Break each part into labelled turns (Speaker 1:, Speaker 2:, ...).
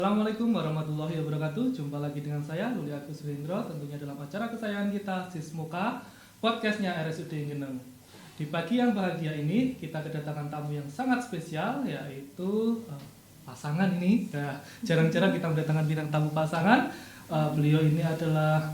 Speaker 1: Assalamualaikum warahmatullahi wabarakatuh. Jumpa lagi dengan saya Luli Agus Rindro, tentunya dalam acara kesayangan kita Sismuka, podcastnya RSUD Geneng. Di pagi yang bahagia ini kita kedatangan tamu yang sangat spesial, yaitu pasangan ini. Ya, jarang-jarang kita mendatangkan bintang tamu pasangan. Beliau ini adalah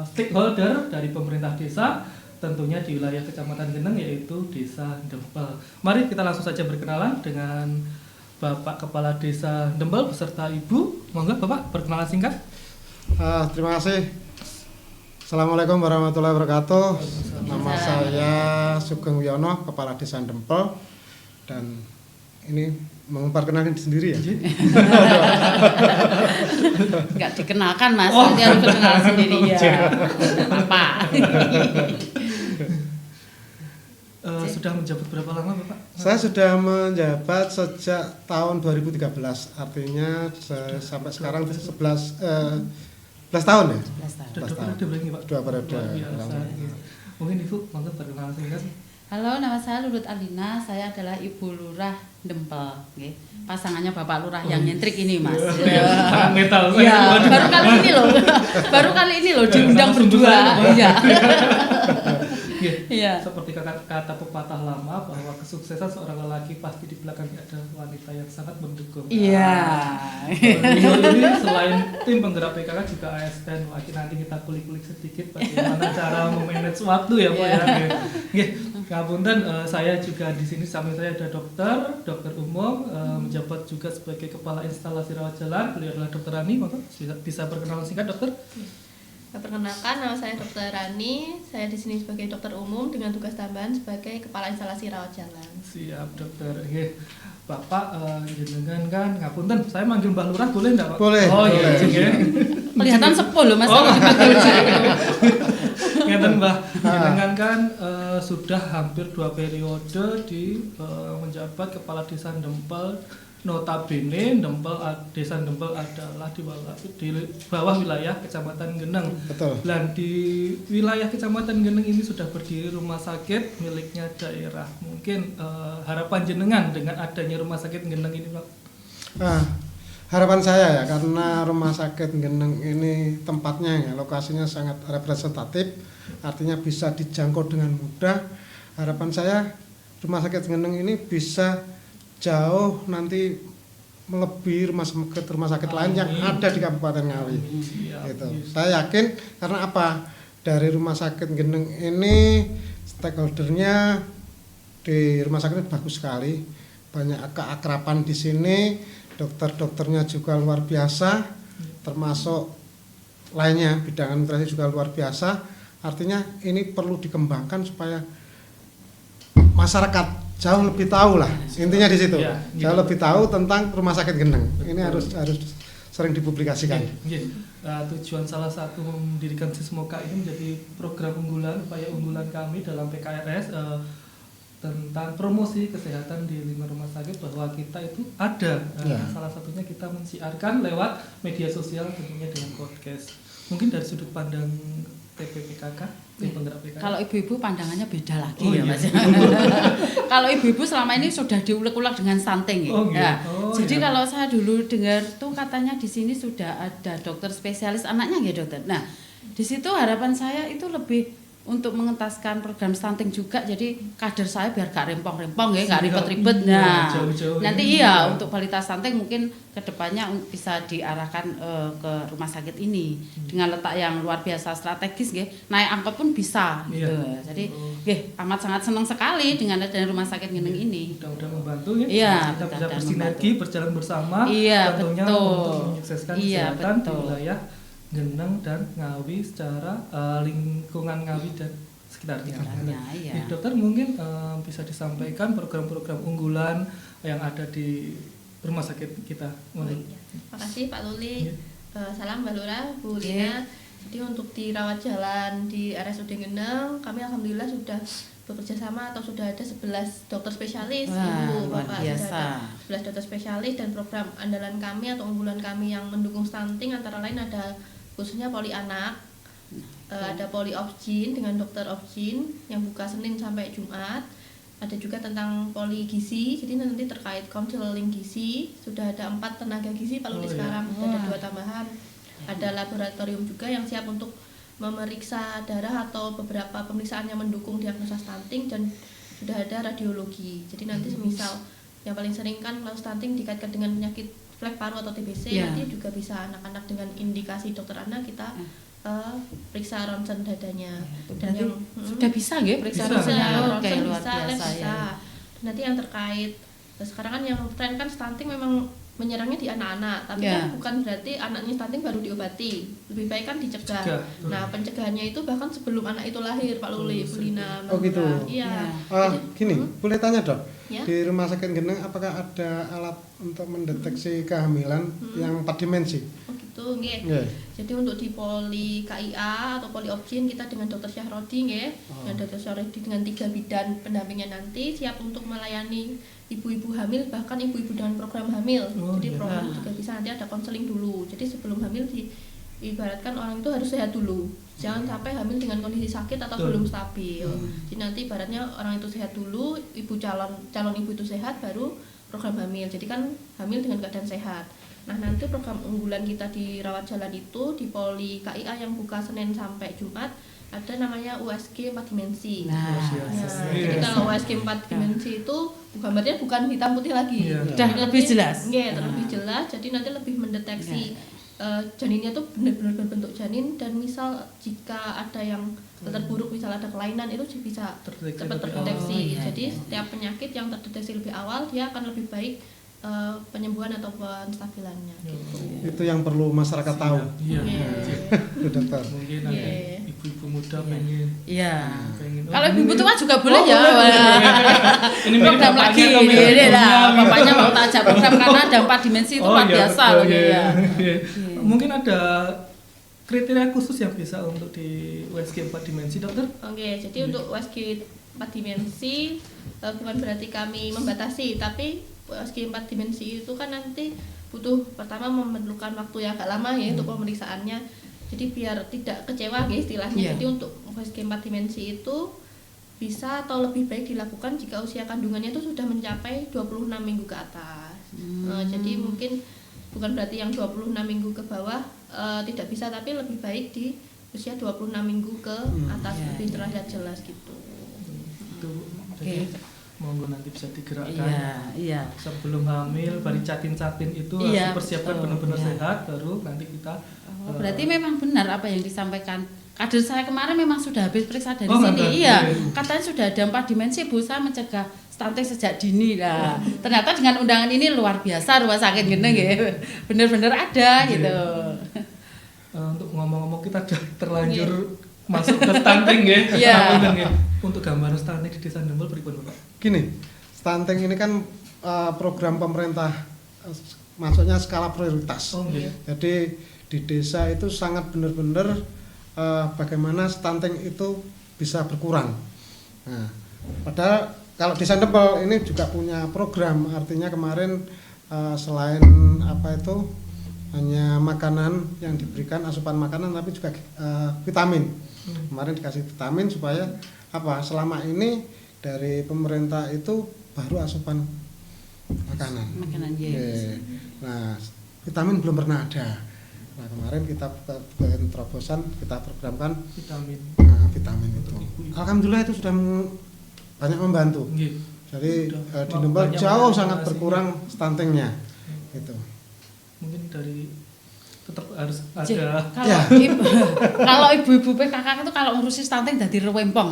Speaker 1: stakeholder dari pemerintah desa, tentunya di wilayah Kecamatan Geneng, yaitu Desa Dempel. Mari kita langsung saja berkenalan dengan Bapak Kepala Desa Dempel beserta Ibu. Monggo Bapak perkenalan singkat.
Speaker 2: Terima kasih. Assalamualaikum warahmatullahi wabarakatuh. Nama saya Sugeng Wiono, Kepala Desa Dempel. Dan ini memperkenalkan sendiri ya?
Speaker 3: Enggak dikenalkan Mas, dia harus kenal sendiri ya. Bapak.
Speaker 1: Sudah menjabat berapa lama Bapak?
Speaker 2: Saya sudah menjabat sejak tahun 2013, artinya sampai sekarang 11 tahun ya?
Speaker 3: 11 tahun.
Speaker 1: Sudah 2 periode berarti Pak?
Speaker 2: 2 periode.
Speaker 1: Mungkin Ibu monggo perkenalan singkat.
Speaker 3: Halo, nama saya Lulut Alina, saya adalah Ibu Lurah Dempel, okay. Pasangannya Bapak Lurah yang nyentrik ini Mas.
Speaker 1: Sangat metal.
Speaker 3: Iya, baru kali ini loh diundang berdua. Iya.
Speaker 1: Iya. Seperti kata pepatah lama bahwa kesuksesan seorang lelaki pasti di belakangnya ada wanita yang sangat mendukung.
Speaker 3: Iya.
Speaker 1: Ini selain tim penggerak PKK juga ASN. Nanti kita kulik-kulik sedikit bagaimana cara memanage waktu ya Pak ya. Nggih, ngapunten, saya juga di sini samping saya ada dokter umum, menjabat juga sebagai kepala instalasi rawat jalan. Beliau adalah Dokter Rani. Monggo bisa perkenalan singkat Dokter.
Speaker 4: Perkenalkan, nama saya Dr. Rani. Saya di sini sebagai dokter umum dengan tugas tambahan sebagai kepala instalasi rawat jalan.
Speaker 1: Siap dokter. Oke. Bapak jenengan kan ngapunten, saya manggil Mbah Lurah boleh enggak Pak?
Speaker 2: Boleh.
Speaker 1: Oh iya,
Speaker 3: Kelihatan sepuh loh Mas.
Speaker 1: Ngeten Mbah, jenengan kan sudah hampir 2 periode di menjabat kepala desa Dempel. Notabene Desa Dempel adalah di bawah wilayah Kecamatan Geneng.
Speaker 2: Betul.
Speaker 1: Dan di wilayah Kecamatan Geneng ini sudah berdiri rumah sakit miliknya daerah. Mungkin harapan jenengan dengan adanya rumah sakit Geneng ini Pak?
Speaker 2: Harapan saya ya, karena rumah sakit Geneng ini tempatnya ya, lokasinya sangat representatif, artinya bisa dijangkau dengan mudah. Harapan saya rumah sakit Geneng ini bisa jauh nanti melebihi rumah sakit lain yang ada di Kabupaten Ngawi. Gitu. Saya yakin karena apa? Dari rumah sakit Geneng ini stakeholdernya di rumah sakit bagus sekali, banyak keakraban di sini, dokternya juga luar biasa, termasuk lainnya bidang administrasi juga luar biasa. Artinya ini perlu dikembangkan supaya masyarakat jauh lebih tahu lah, intinya di situ. Ya, gitu. Jauh lebih tahu tentang rumah sakit Geneng. Ini harus sering dipublikasikan.
Speaker 1: Tujuan salah satu mendirikan Sismuka ini menjadi program upaya unggulan kami dalam PKRS tentang promosi kesehatan di 5 rumah sakit, bahwa kita itu ada. Salah satunya kita mensiarkan lewat media sosial, tentunya dengan podcast. Mungkin dari sudut pandang TPPKK, tim penggerak PKK.
Speaker 3: Kalau ibu-ibu pandangannya beda lagi ya Mas. Kalau ibu-ibu selama ini sudah diulek-ulek dengan stunting ya. Jadi kalau saya dulu dengar tuh katanya di sini sudah ada dokter spesialis anaknya ya dokter. Nah, di situ harapan saya itu lebih untuk mengentaskan program stunting juga, jadi kader saya biar gak rempong-rempong ya, gak ribet-ribet. Nah, nanti untuk balita stunting mungkin kedepannya bisa diarahkan ke rumah sakit ini dengan letak yang luar biasa strategis ya. Naik angkot pun bisa gitu. Jadi amat sangat senang sekali dengan adanya rumah sakit Geneng ini.
Speaker 1: Mudah-mudahan membantu ya.
Speaker 3: Iya,
Speaker 1: kita bisa bersinergi, berjalan bersama, tentunya
Speaker 3: betul.
Speaker 1: untuk menyukseskan kesehatan di wilayah Geneng dan Ngawi secara lingkungan Ngawi dan sekitarnya. Dokter mungkin bisa disampaikan program-program unggulan yang ada di rumah sakit kita.
Speaker 4: Makasih Pak Luli. Salam Mbak Lurah, Bu Lina. Jadi untuk di rawat jalan di RSUD Geneng, kami alhamdulillah sudah bekerja sama atau sudah ada 11 dokter spesialis. Ibu Bapak sudah ada 11 dokter spesialis, dan program andalan kami atau unggulan kami yang mendukung stunting antara lain ada khususnya poli anak, ada poli obgyn dengan dokter obgyn yang buka Senin sampai Jumat, ada juga tentang poli gizi, jadi nanti terkait konseling gizi sudah ada 4 tenaga gizi Pak Luli sekarang, sudah ada 2 tambahan, ada laboratorium juga yang siap untuk memeriksa darah atau beberapa pemeriksaan yang mendukung diagnosa stunting, dan sudah ada radiologi. Jadi nanti semisal yang paling sering kan kalau stunting dikaitkan dengan penyakit flek paru atau TBC, nanti juga bisa anak-anak dengan indikasi dokter anak kita periksa ronsen dadanya. Dan yang
Speaker 3: sudah bisa nggih periksa ronsen
Speaker 4: bisa. Nanti yang terkait sekarang kan yang tren kan stunting memang menyerangnya di anak-anak, tapi kan bukan berarti anaknya stunting baru diobati, lebih baik kan dicegah. Nah pencegahannya itu bahkan sebelum anak itu lahir Pak Luli, Bu Lina.
Speaker 2: Oh gitu.
Speaker 4: Iya.
Speaker 2: Gini, boleh tanya dok,
Speaker 4: ya?
Speaker 2: di Rumah Sakit Geneng apakah ada alat untuk mendeteksi kehamilan yang 4 dimensi?
Speaker 4: Oh gitu, nggih. Jadi untuk di poli KIA atau poli Obgyn kita dengan Dr. Syahrodi nggih. Yang Dr. Syahrodi dengan 3 bidan pendampingnya nanti siap untuk melayani ibu-ibu hamil, bahkan ibu-ibu dengan program hamil. Jadi program juga bisa nanti ada konseling dulu. Jadi sebelum hamil diibaratkan orang itu harus sehat dulu. Jangan sampai hamil dengan kondisi sakit atau belum stabil. Jadi nanti ibaratnya orang itu sehat dulu, ibu calon ibu itu sehat baru program hamil. Jadi kan hamil dengan keadaan sehat. Nah nanti program unggulan kita di rawat jalan itu di poli KIA yang buka Senin sampai Jumat ada namanya USG 4 dimensi. Jadi kalau USG 4 dimensi itu gambarnya bukan hitam putih lagi.
Speaker 3: Sudah lebih jelas.
Speaker 4: Terlebih jelas. Jadi nanti lebih mendeteksi janinnya tuh benar-benar berbentuk janin, dan misal jika ada yang terburuk, misal ada kelainan itu bisa cepat terdeteksi. Jadi setiap penyakit yang terdeteksi lebih awal dia akan lebih baik penyembuhan atau penstabilannya gitu.
Speaker 2: Itu yang perlu masyarakat tahu.
Speaker 1: Iya.
Speaker 2: Dokter.
Speaker 1: Mungkin ada ibu-ibu muda pengen.
Speaker 3: Kalau ibu tua juga boleh ya.
Speaker 1: Ini
Speaker 3: program lagi ini lah. Bapaknya mau tajam program karena ada 4 dimensi itu luar biasa loh ya.
Speaker 1: Mungkin ada kriteria khusus yang bisa untuk di USG 4 dimensi, dokter?
Speaker 4: Oke, jadi untuk USG 4 dimensi bukan berarti kami membatasi, tapi USG 4 dimensi itu kan nanti butuh pertama memerlukan waktu yang agak lama ya untuk pemeriksaannya. Jadi biar tidak kecewa ya istilahnya. Jadi untuk USG 4 dimensi itu bisa atau lebih baik dilakukan jika usia kandungannya itu sudah mencapai 26 minggu ke atas. Jadi mungkin bukan berarti yang 26 minggu ke bawah tidak bisa, tapi lebih baik di usia 26 minggu ke atas lebih terlihat jelas gitu.
Speaker 1: Monggo nanti bisa digerakkan. Sebelum hamil, baru catin-catin itu harus dipersiapkan benar-benar sehat, baru nanti kita.
Speaker 3: Berarti memang benar apa yang disampaikan. Kader saya kemarin memang sudah habis periksa dari sini. Katanya sudah ada 4 dimensi, Bu, saya mencegah stunting sejak dini lah. Ternyata dengan undangan ini luar biasa Rumah Sakit Geneng ya. Benar-benar ada gitu.
Speaker 1: Untuk ngomong-ngomong kita sudah terlanjur masuk ke stunting ya. Untuk gambaran stunting di Desa Ndempel pripun, Pak?
Speaker 2: Gini, stunting ini kan program pemerintah masuknya skala prioritas. Jadi di desa itu sangat benar-benar bagaimana stunting itu bisa berkurang. Nah, padahal kalau Desa Ndempel ini juga punya program, artinya kemarin selain hanya makanan yang diberikan, asupan makanan, tapi juga vitamin. Kemarin dikasih vitamin supaya selama ini dari pemerintah itu baru asupan makanan. Nah, vitamin belum pernah ada. Nah, kemarin kita bukan terobosan, kita programkan vitamin itu. Alhamdulillah itu sudah banyak membantu. Jadi di Ndempel jauh sangat berkurang stuntingnya. Gitu.
Speaker 1: Mungkin dari tetap harus ada.
Speaker 3: Kalau ibu-ibu PKK itu kalau ngurusi stunting dari rewempong.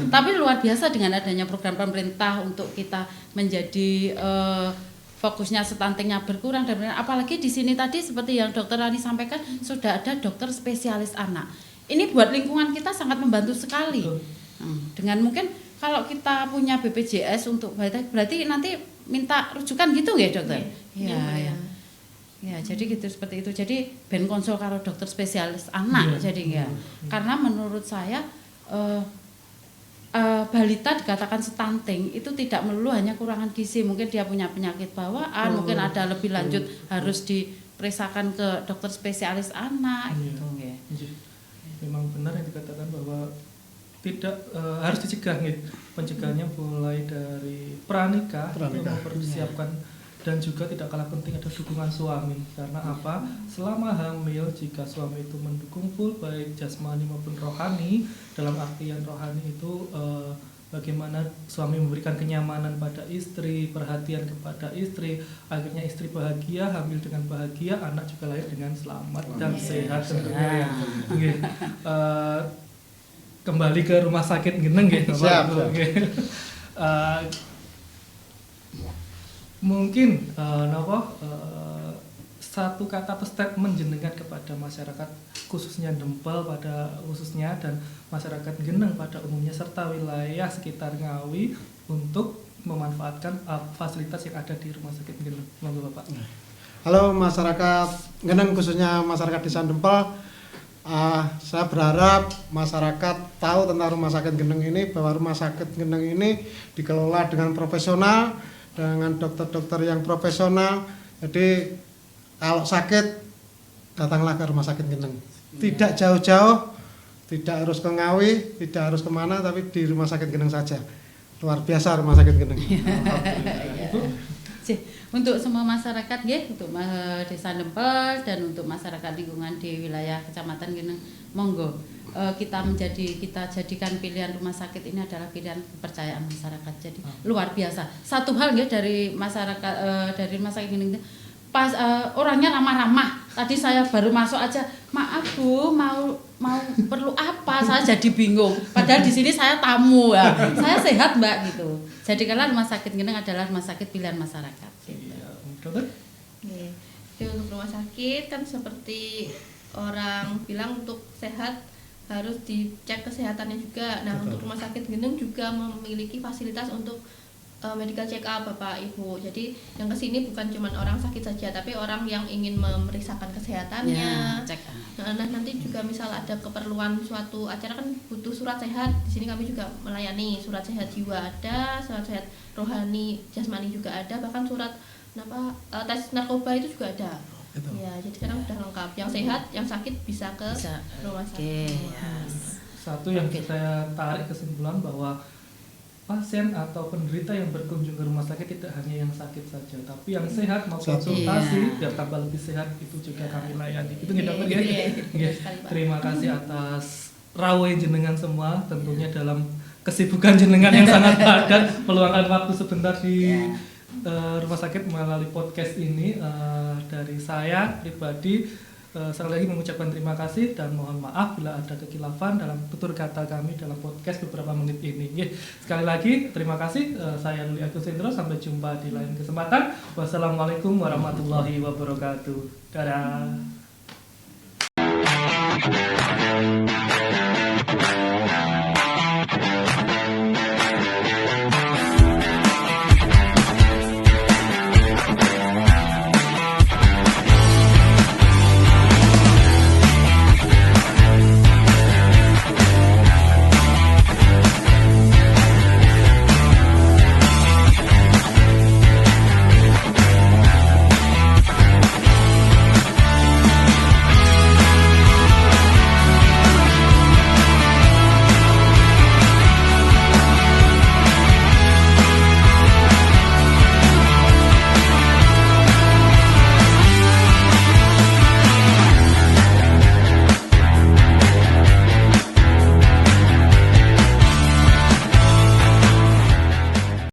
Speaker 3: Tapi luar biasa dengan adanya program pemerintah untuk kita menjadi fokusnya stuntingnya berkurang, dan apalagi di sini tadi seperti yang Dokter Rani sampaikan sudah ada dokter spesialis anak. Ini buat lingkungan kita sangat membantu sekali. Dengan mungkin kalau kita punya BPJS untuk berarti nanti minta rujukan gitu ya dokter? Ya, jadi gitu seperti itu. Jadi ben konsul karo dokter spesialis anak jadi karena menurut saya balita dikatakan stunting itu tidak melulu hanya kurangan gizi, mungkin dia punya penyakit bawaan, mungkin ada lebih lanjut harus diperiksakan ke dokter spesialis anak gitu
Speaker 1: Memang benar yang dikatakan bahwa tidak harus dicegah gitu. Pencegahannya mulai dari pranikah. Mempersiapkan, dan juga tidak kalah penting ada dukungan suami. Karena apa? Selama hamil, jika suami itu mendukung full baik jasmani maupun rohani, dalam artian rohani itu bagaimana suami memberikan kenyamanan pada istri, perhatian kepada istri, akhirnya istri bahagia, hamil dengan bahagia, anak juga lahir dengan selamat dan sehat tentunya. Kembali ke rumah sakit geneng gitu.
Speaker 2: Siap.
Speaker 1: Mungkin satu kata atau statement jenengan kepada masyarakat khususnya Dempel pada khususnya dan masyarakat Geneng pada umumnya serta wilayah sekitar Ngawi untuk memanfaatkan fasilitas yang ada di rumah sakit Geneng. Monggo Bapak.
Speaker 2: Halo masyarakat Geneng, khususnya masyarakat Desa Dempel. Saya berharap masyarakat tahu tentang rumah sakit Geneng ini, bahwa rumah sakit Geneng ini dikelola dengan profesional, dengan dokter-dokter yang profesional. Jadi kalau sakit datanglah ke rumah sakit Geneng. Tidak jauh-jauh, tidak harus ke Ngawi, tidak harus kemana, tapi di rumah sakit Geneng saja. Luar biasa rumah sakit Geneng.
Speaker 3: Untuk semua masyarakat untuk Desa Dempel dan untuk masyarakat lingkungan di wilayah Kecamatan Geneng, monggo kita jadikan pilihan rumah sakit ini adalah pilihan kepercayaan masyarakat. Jadi luar biasa. Satu hal dari masyarakat dari rumah sakit Geneng, pas orangnya ramah-ramah. Tadi saya baru masuk aja, maaf Bu, mau perlu apa? Saya jadi bingung. Padahal di sini saya tamu ya. Saya sehat Mbak gitu. Jadi kalau rumah sakit Geneng adalah rumah sakit pilihan masyarakat. Gitu.
Speaker 4: Jadi untuk rumah sakit kan seperti orang bilang untuk sehat harus dicek kesehatannya juga. Nah, untuk rumah sakit Geneng juga memiliki fasilitas untuk medical check up Bapak Ibu. Jadi yang kesini bukan cuma orang sakit saja, tapi orang yang ingin memeriksakan kesehatannya. Nah, nanti juga misal ada keperluan suatu acara kan butuh surat sehat. Di sini kami juga melayani surat sehat jiwa ada, surat sehat rohani, jasmani juga ada, bahkan surat tes narkoba itu juga ada. Ya, jadi sekarang sudah lengkap. Yang sehat, yang sakit bisa ke rumah sakit.
Speaker 1: Satu yang saya tarik kesimpulan bahwa pasien atau penderita yang berkunjung ke rumah sakit tidak hanya yang sakit saja, tapi yang sehat mau konsultasi biar tambah lebih sehat itu juga kami layani. Itu kita Terima kasih atas rawuh jenengan semua, tentunya dalam kesibukan jenengan yang sangat padat meluangkan waktu sebentar di rumah sakit melalui podcast ini. Dari saya pribadi sekali lagi mengucapkan terima kasih dan mohon maaf bila ada kekhilafan dalam tutur kata kami dalam podcast beberapa menit ini. Sekali lagi terima kasih. Saya Luli Agus Hendro, sampai jumpa di lain kesempatan. Wassalamualaikum warahmatullahi wabarakatuh. Dadah.